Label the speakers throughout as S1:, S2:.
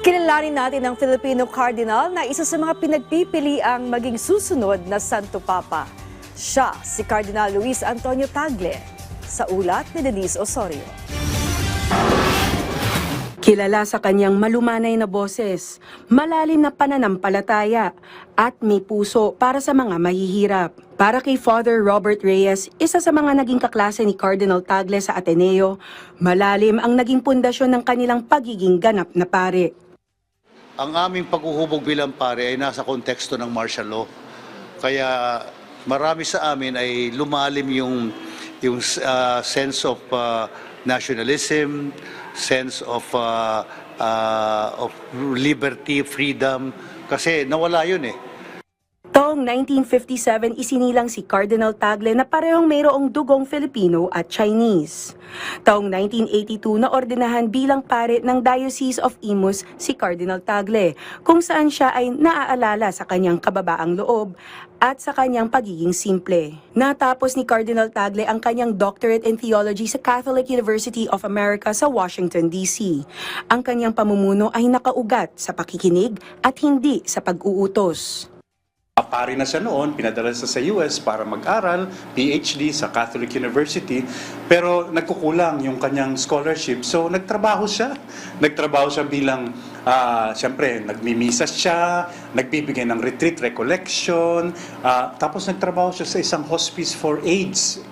S1: Kilalanin natin ang Filipino Cardinal na isa sa mga pinagpipiliang maging susunod na Santo Papa. Siya si Cardinal Luis Antonio Tagle, sa ulat ni Denise Osorio.
S2: Kilala sa kanyang malumanay na boses, malalim na pananampalataya at may puso para sa mga mahihirap. Para kay Father Robert Reyes, isa sa mga naging kaklase ni Cardinal Tagle sa Ateneo, malalim ang naging pundasyon ng kanilang pagiging ganap na pare.
S3: Ang aming paghuhubog bilang pare ay nasa konteksto ng martial law. Kaya marami sa amin ay lumalim yung sense of nationalism, sense of liberty, freedom, kasi nawala yun eh.
S2: Taong 1957, isinilang si Cardinal Tagle na parehong mayroong dugong Filipino at Chinese. Taong 1982, naordinahan bilang pare ng Diocese of Imus si Cardinal Tagle, kung saan siya ay naaalala sa kanyang kababaang loob at sa kanyang pagiging simple. Natapos ni Cardinal Tagle ang kanyang doctorate in theology sa Catholic University of America sa Washington, D.C. Ang kanyang pamumuno ay nakaugat sa pakikinig at hindi sa pag-uutos.
S4: Pari na siya noon, pinadala siya sa US para mag-aral, PhD sa Catholic University, pero nagkukulang yung kanyang scholarship. So nagtrabaho siya bilang, siyempre, nagmimisas siya, nagbibigay ng retreat recollection, tapos nagtrabaho siya sa isang hospice for AIDS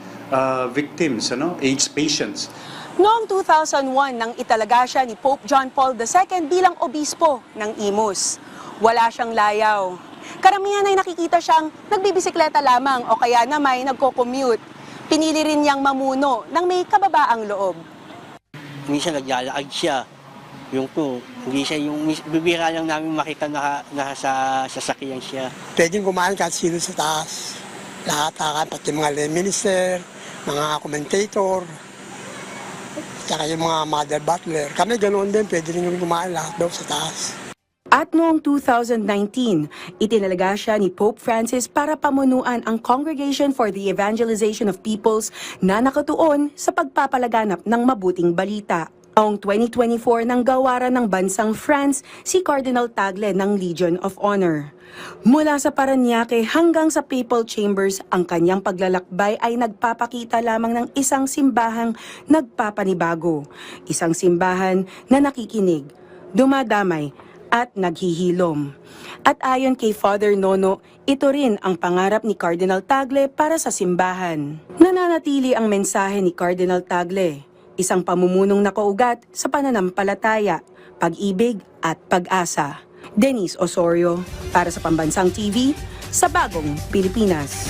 S4: victims, AIDS patients.
S5: Noong 2001, nang italaga siya ni Pope John Paul II bilang obispo ng Imus. Wala siyang layaw. Karamihan ay nakikita siyang nagbibisikleta lamang o kaya na may nagko-commute. Pinili rin niyang mamuno ng may kababaang loob.
S6: Minsan naglalakad siya. Hindi siya yung bibira lang namin makita na nasa sasakyan siya.
S7: Pwedeng kumain kahit sino sa taas. Lahat, pati mga lay minister, mga commentator, saka yung mga mother butler. Kami ganoon din, pwede rin yung kumain lahat daw sa taas.
S2: At noong 2019, itinalaga siya ni Pope Francis para pamunuan ang Congregation for the Evangelization of Peoples na nakatuon sa pagpapalaganap ng mabuting balita. Noong 2024, nang gawaran ng bansang France si Cardinal Tagle ng Legion of Honor. Mula sa Parañaque hanggang sa Papal Chambers, ang kanyang paglalakbay ay nagpapakita lamang ng isang simbahang nagpapanibago. Isang simbahan na nakikinig, dumadamay, at naghihilom. At ayon kay Father Nono, ito rin ang pangarap ni Cardinal Tagle para sa simbahan. Nananatili ang mensahe ni Cardinal Tagle, isang pamumunong nakaugat sa pananampalataya, pag-ibig at pag-asa. Denise Osorio, para sa Pambansang TV, sa Bagong Pilipinas.